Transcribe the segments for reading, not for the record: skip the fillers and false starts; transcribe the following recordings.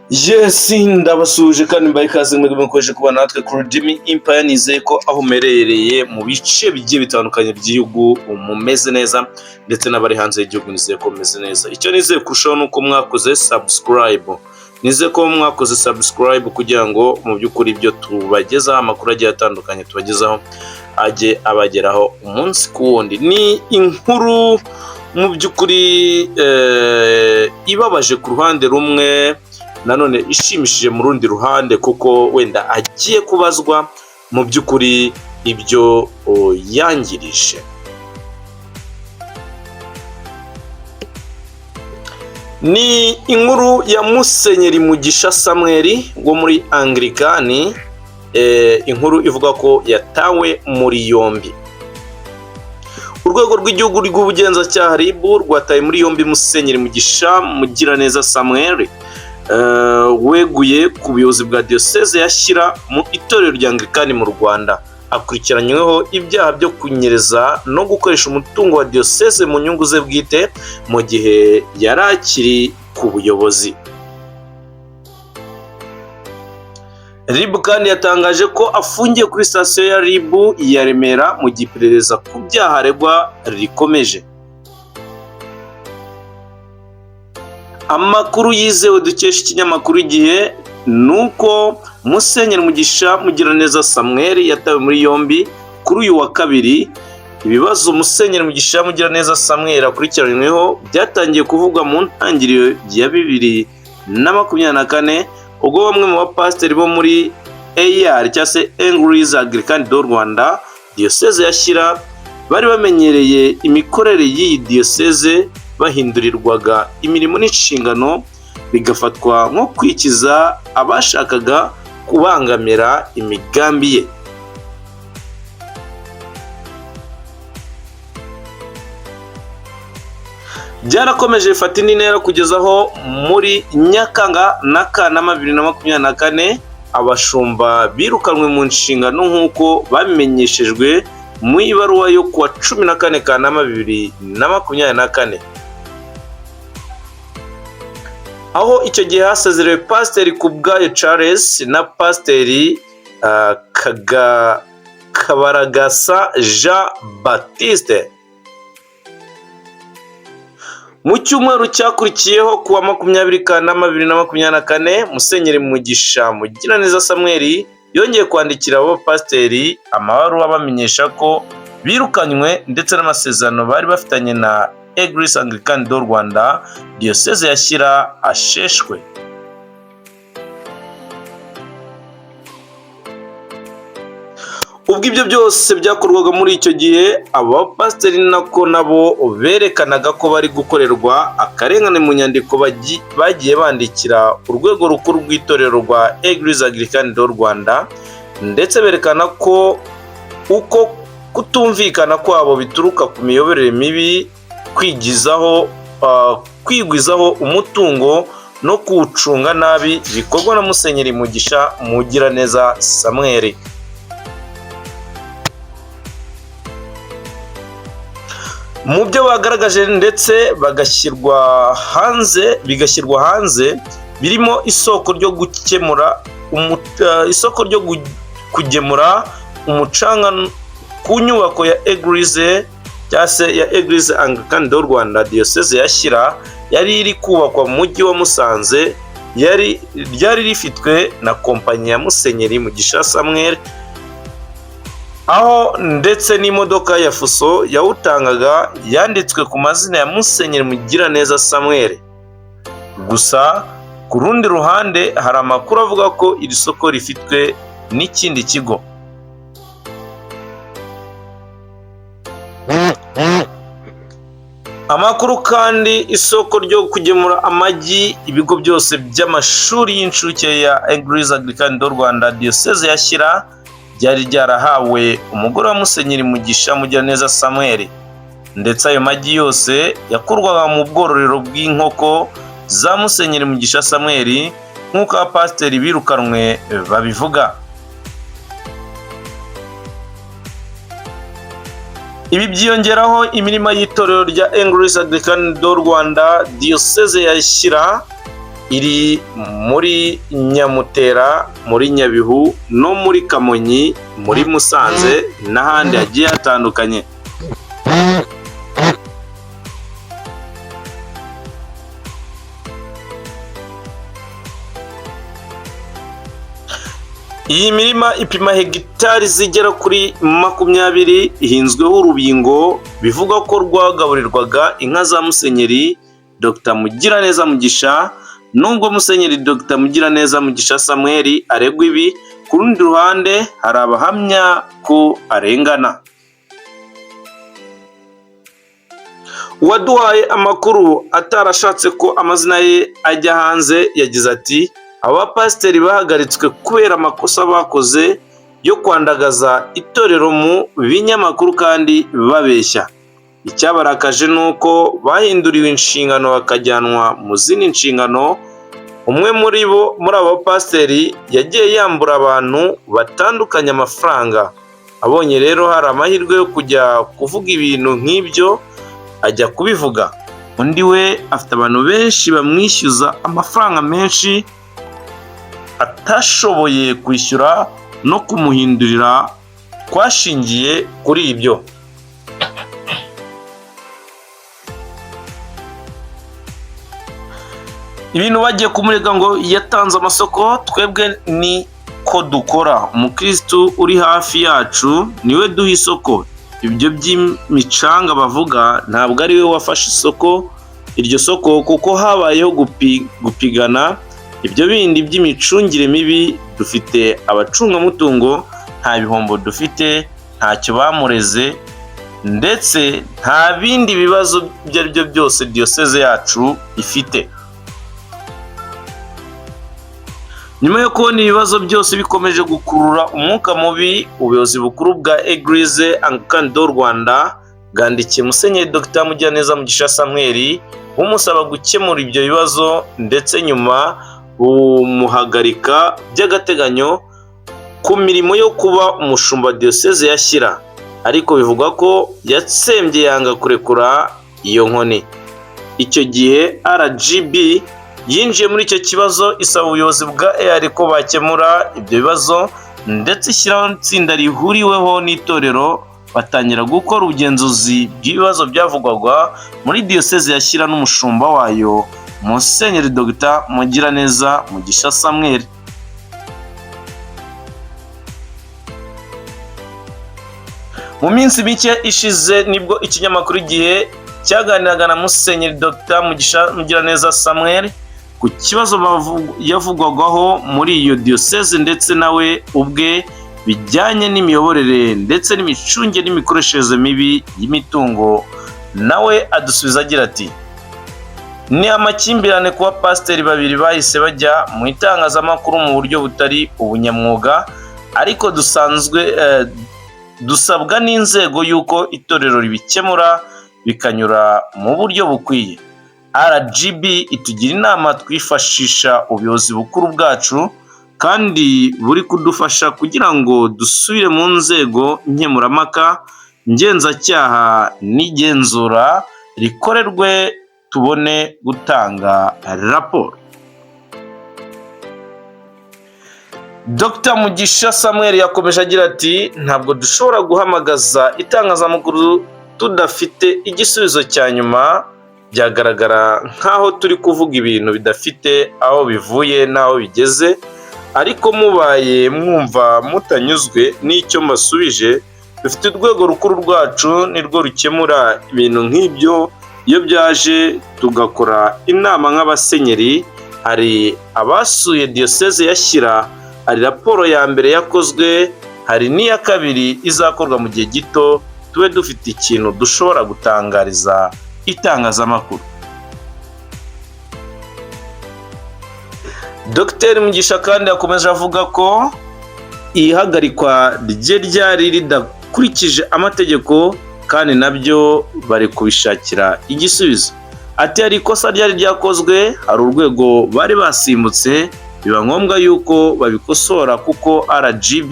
Yes, ndabasuje kandi mbaye ikaze mwebwe mukomeje kubana natwe kuri Jimmy Empire. Nizeye ko aho umerereye mu bice bigiye bitandukanye by'igihugu mumeze neza, ndetse n'abari hanze y'igihugu nizeye ko mumeze neza. Icyo nizeye kurushaho ni uko mwakoze subscribe. Nizeye ko mwakoze subscribe kugira ngo mu by'ukuri ibyo tubagezaho, amakuru agiye atandukanye tubagezaho ajye abageraho umunsi ku wundi. Ni inkuru mu by'ukuri ibabaje ku ruhande rumwe, nanone ishimishije mu rundi ruhande, kuko wenda agiye kubazwa mu by'ukuri ibyo yangirije. Ni inkuru ya Musenyeri Mugisha Samuel wo muri Anglikani, inkuru ivuga ko yatawe muri yombi. Urwego rw'igihugu rw'ubugenzacyaha RIB rwataye muri yombi Musenyeri Mugisha Mugiraneza Samuel weguye ku buyobozi bwa diyoseze ya Shyira mu itorero rya Anglikani mu Rwanda. Akurikiranyweho ibyaha byo kunyereza no gukoresha umutungo wa diyoseze mu nyungu ze bwite mu gihe yari akiri ku buyobozi. RIB kandi yatangaje ko afungiye kuri sitasiyo ya RIB ya Remera mu gihe iperereza ku byaha aregwa rikomeje. Amakuru yizewe dukesha ikinyamakuru Igihe ni uko Musenyeri Mugisha Mugiraneza Samuel yatawe muri yombi kuri uyu wa kabiri. Ibibazo Musenyeri Mugisha Mugiraneza Samuel akurikiranyweho byatangiye kuvugwa mu ntangiriro ya 2024, ubwo bamwe mu bapasiteri bo muri AR cyangwa se Église Anglicane du Rwanda diyoseze ya Shyira bari bamenyereye imikorere y'iyi diyoseze bahindurirwaga imirimo n'inshingano, bigafatwa nko kwikiza abashakaga kubangamira imigambi ye. Byarakomeje bifata indi ntera kugeza aho muri Nyakanga na Kanama 2024 abashumba birukanwe mu nshingano nk'uko babimenyeshejwe mu ibaruwa yo kuwa 14 Kanama 2024, aho icyo gihe hasezerewe Pasiteri Kubwayo Charles na Pasiteri Kabaragasa Jean Baptiste. Mu cyumweru cyakurikiyeho kuwa 20 Kanama 2024, Musenyeri Mugisha Mugiraneza Samuel yongeye kwandikira abo pasiteri amabaruwa bamenyesha ko birukanywe, ndetse n'amasezerano bari bafitanye na Église Anglicane du Rwanda diyoseze ya Shyira asheshwe. Ubwo ibyo byose byakorwaga muri icyo gihe, abo bapasiteri nako nabo berekanaga ko bari gukorerwa akarengane mu nyandiko bagiye bandikira urwego rukuru rw'itorero rwa Église Anglicane du Rwanda, ndetse berekana ko uko kutumvikana kwabo bituruka ku miyoborere mibi, kwigwizaho umutungo no kuwucunga nabi bikorwa na Musenyeri Mugisha Mugiraneza Samuel. Mu byo bagaragaje ndetse bigashyirwa hanze birimo isoko ryo kugemura umucanga ku nyubako ya Église cyangwa se ya Église Anglicane du Rwanda diyoseze ya Shyira yari iri kubakwa mu mujyi wa Musanze, ryari rifitwe na kompanyi ya Musenyeri Mugisha Samuel, aho ndetse n'imodoka ya fuso yawutangaga yanditswe ku mazina ya Musenyeri Mugiraneza Samuel. Gusa ku rundi ruhande hari amakuru avuga ko iri soko rifitwe n'ikindi kigo. Amakuru kandi isoko ryo kugemura amagi ibigo byose by'amashuri y'incuke ya Église Anglicane du Rwanda diyoseze ya Shyira ryari ryarahawe umugore wa Musenyeri Mugisha Mugiraneza Samuel, ndetse ayo magi yose yakurwaga mu bwororero bw'inkoko za Musenyeri Mugisha Samuel nk'uko abapasiteri birukanwe babivuga. Ibi byiyongeraho imirima y'itorero rya Église Anglicane du Rwanda diyoseze ya Shyira iri muri Nyamutera, muri Nyabihu no muri Kamonyi, muri Musanze n'ahandi hagiye hatandukanye. Iyi mirima ipima hegitari zigera kuri 20 ihinzweho urubingo bivugwa ko rwagaburirwaga inka za Musenyeri Dr Mugiraneza Mugisha. Nubwo Musenyeri Dr Mugiraneza Mugisha Samuel aregwa ibi, ku rundi ruhande hari abahamya ko arengana. Uwaduhaye amakuru atarashatse ko amazina ye ajya hanze yagize ati abapasiteri bahagaritswe kubera amakosa bakoze yo kwandagaza itorero mu binyamakuru kandi babeshya. Icyabarakaje nuko bahinduriwe inshingano bakajyanwa mu zindi nshingano. Umwe muri abo bapasiteri yagiye yambura abantu batandukanye amafaranga. Abonye rero hari amahirwe yo kujya kuvuga ibintu nk'ibyo ajya kubivuga. Undi we afite abantu benshi bamwishyuza amafaranga menshi atashoboye kwishyura no kumuhindurira kwashingiye kuri ibyo. Ibintu bagiye kumurega ngo yatanze amasoko, twebwe ni ko dukora. Umukristo uri hafi yacu niwe duha isoko. Ibyo by'imicanga bavuga ntabwo ari we wafashe isoko, iryo soko kuko habayeho gupigana. Ibyo bindi by'imicungire mibi, dufite abacungamutungo, nta bihombo dufite, ntacyo bamureze, ndetse nta bindi bibazo ibyo ari byo byose diyoseze yacu ifite. Nyuma yo kubona ibibazo byose bikomeje gukurura umwuka mubi, ubuyobozi bukuru bwa Eglise Anglicane du Rwanda bwandikiye Musenyeri Dr Mugiraneza Mugisha Samuel bumusaba gukemura ibyo bibazo, ndetse nyuma bumuhagarika by'agateganyo ku mirimo yo kuba umushumba diyoseze ya Shyira, ariko bivugwa ko yatsembye yanga kurekura iyo nkoni. Icyo gihe RGB yinjiye muri icyo kibazo, isaba ubuyobozi bwa EAR ko bakemura ibyo bibazo, ndetse ishyiraho itsinda rihuriweho n'itorero, batangira gukora ubugenzuzi bw'ibibazo byavugwaga muri diyoseze ya Shyira n'umushumba wayo Musenyeri Dr Mugiraneza Mugisha Samuel. Mu minsi mike ishize nibwo ikinyamakuru Igihe cyaganiraga na Musenyeri Dr Mugiraneza Samuel ku kibazo yavugwagaho muri iyo diyoseze ndetse nawe ubwe bijyanye n'imiyoborere ndetse n'imicungire n'imikoreshereze mibi y'imitungo. Nawe adusubiza agira ati ni amakimbirane kuba pasiteri babiri bahise bajya mu itangazamakuru mu buryo butari ubunyamwuga, ariko dusabwa n'inzego y'uko itorero ribikemura bikanyura mu buryo bukwiye. RGB itugira inama twifashisha ubuyobozi bukuru bwacu kandi buri kudufasha kugira ngo dusubire mu nzego nkemurampaka, ngenzacyaha n'igenzura rikorerwe, tubone gutanga raporo. Dr Mugisha Samuel yakomeje agira ati ntabwo dushobora guhamagaza itangazamakuru tudafite igisubizo cya nyuma. Byagaragara nk'aho turi kuvuga ibintu bidafite aho bivuye n'aho bigeze, ariko mubaye mwumva mutanyuzwe n'icyo mbasubije, dufite urwego rukuru rwacu nirwo rukemura ibintu nk'ibyo. Iyo byaje tugakora inama nk'abasenyeri, hari abasuye diyoseze ya Shyira, hari raporo ya mbere yakozwe, hari n'iya kabiri izakorwa mu gihe gito, tube dufite ikintu dushobora gutangariza itangazamakuru. Dr Mugisha kandi yakomeje avuga ko ihagarikwa rye ryari ridakurikije amategeko kandi nabyo bari kubishakira igisubizo. Ati hari ikosa ryari ryakozwe, hari urwego bari basimbutse, biba ngombwa yuko babikosora kuko RGB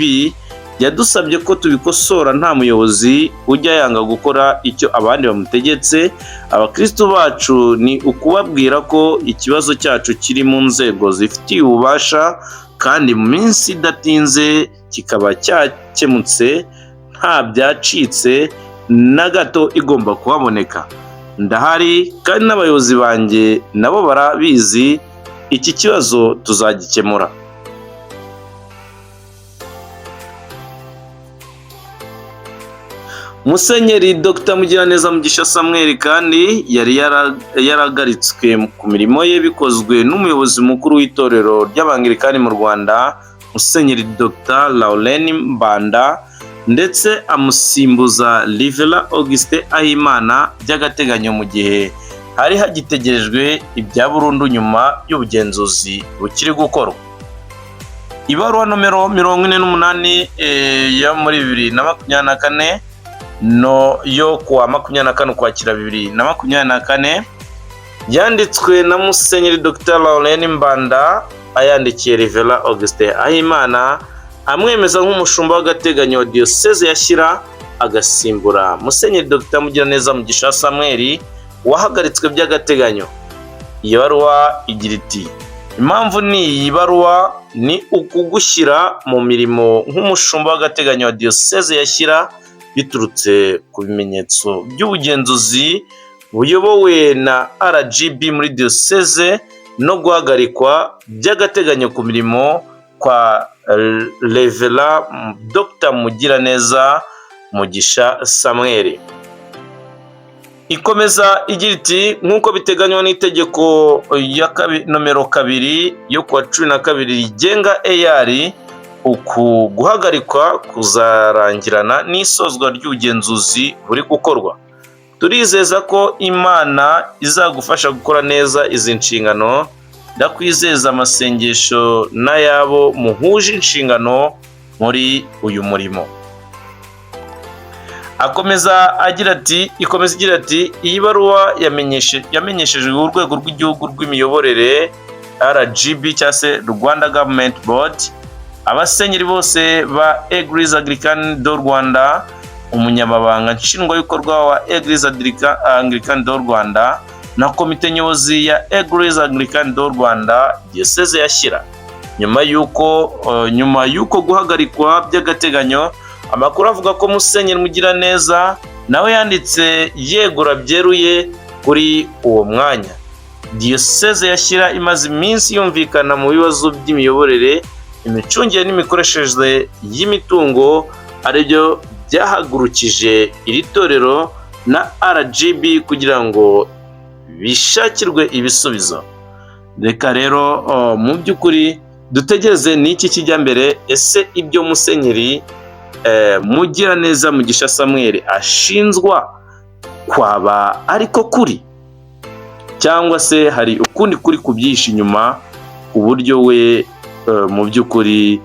yadusabye ko tubikosora nta muyobozi ujya yanga gukora icyo abandi bamutegetse. Abakristo bacu ni ukubabwira ko ikibazo cyacu kiri mu nzego zifitiye ububasha kandi mu minsi idatinze kikaba cyakemutse nta byacitse na gato igomba kuhaboneka. Ndahari kandi n'abayobozi banjye nabo barabizi, iki kibazo tuzagikemura. Musenyeri Dr Mugiraneza Mugisha Samuel kandi yari yaragaritswe ku mirimo ye bikozwe n'umuyobozi mukuru w'itorero ry'Abangilikani mu Rwanda, Musenyeri Dr Laurent Mbanda, ndetse amusimbuza Livela Augustin Ahimana by'agateganyo mu gihe hari hagitegerejwe ibya burundu nyuma y'ubugenzuzi bukiri gukorwa. Ibaruwa nomero 48 yo muri 2024 yo kuwa 24 Ukwakira 2024 yanditswe na Musenyeri Dr Laurent Mbanda ayandikiye Livela Augustin Ahimana amwemeza nk'umushumba w'agateganyo wa Diyoseze ya Shyira, agasimbura Musenyeri Dr Mugiraneza Mugisha Samuel wahagaritswe by'agateganyo. Iyo baruwa igira iti: impamvu n'iyi baruwa ni ukugushyira mu mirimo nk'umushumba w'agateganyo wa Diyoseze ya Shyira biturutse ku bimenyetso by'ubugenzuzi buyobowe na RGB muri Diyoseze no guhagarikwa by'agateganyo ku mirimo kwa Livela Dr Mugiraneza Mugisha Samuel. Ikomeza igira iti: nk'uko biteganywa n'itegeko ya nomero 2 yo kuwa 12 rigenga AR, uku guhagarikwa kuzarangirana n'isozwa ry'ubugenzuzi buri gukorwa. Turizeza ko Imana izagufasha gukora neza izi nshingano. Ndakwizeza amasengesho n'ayabo muhuje inshingano muri uyu murimo. Ikomeza igira ati iyi baruwa yamenyeshejwe urwego rw'igihugu rw'imiyoborere RGB cyangwa se Rwanda Government Board, abasenyeri bose ba Eglise Anglicane du Rwanda, umunyamabanga nshingwabikorwa wa Eglise Anglicane du Rwanda na komite nyobozi ya Eglise Anglicane du Rwanda Diyoseze ya Shyira. Nyuma y'uko guhagarikwa by'agateganyo, amakuru avuga ko Musenyeri Mugiraneza nawe yanditse yegura byeruye kuri uwo mwanya. Diyoseze ya Shyira imaze iminsi yumvikana mu bibazo by'imiyoborere, imicungire n'imikoreshereze y'imitungo, aribyo byahagurukije iri torero na RGB kugira ngo bishakirwe ibisubizo. Reka rero mu by'ukuri dutegereze n'iki kijya mbere. Ese ibyo Musenyeri Mugiraneza Mugisha Samuel ashinzwa kwaba ariko kuri, cyangwa se hari ukundi kuri kubyihishe inyuma ku buryo we mu by'ukuri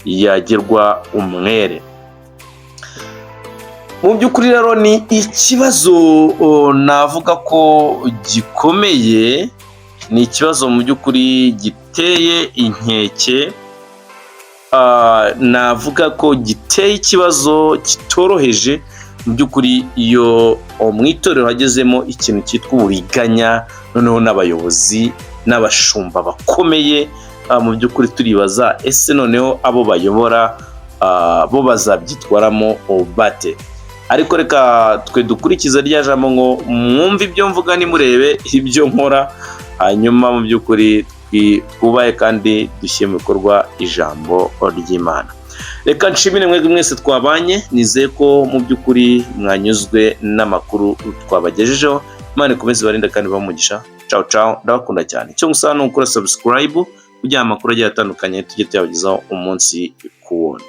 yagerwa umwere? Mu by'ukuri rero ni ikibazo navuga ko gikomeye, ni ikibazo mu by'ukuri giteye inkeke, navuga ko giteye ikibazo kitoroheje mu by'ukuri. Iyo mu itorero hagezemo ikintu cyitwa uburiganya, noneho n'abayobozi n'abashumba bakomeye, mu by'ukuri turibaza ese noneho abo bayobora bo bazabyitwaramo bate? Ariko reka twe dukurikiza rya jambo ngo mwumve ibyo mvuga nimurebe ibyo nkora, hanyuma mu by'ukuri twubahe kandi dushyire mu bikorwa ijambo ry'Imana. Reka nshimire mwebwe mwese twabanye, nizeye ko mu by'ukuri mwanyuzwe n'amakuru twabagejejeho. Imana ikomeze ibarinde kandi bamugisha. Ciao ciao, ndabakunda cyane. Icyo ngusaba ni ukora subscribe kugira amakuru agiye atandukanye tujye tuyabagezaho umunsi ku wundi.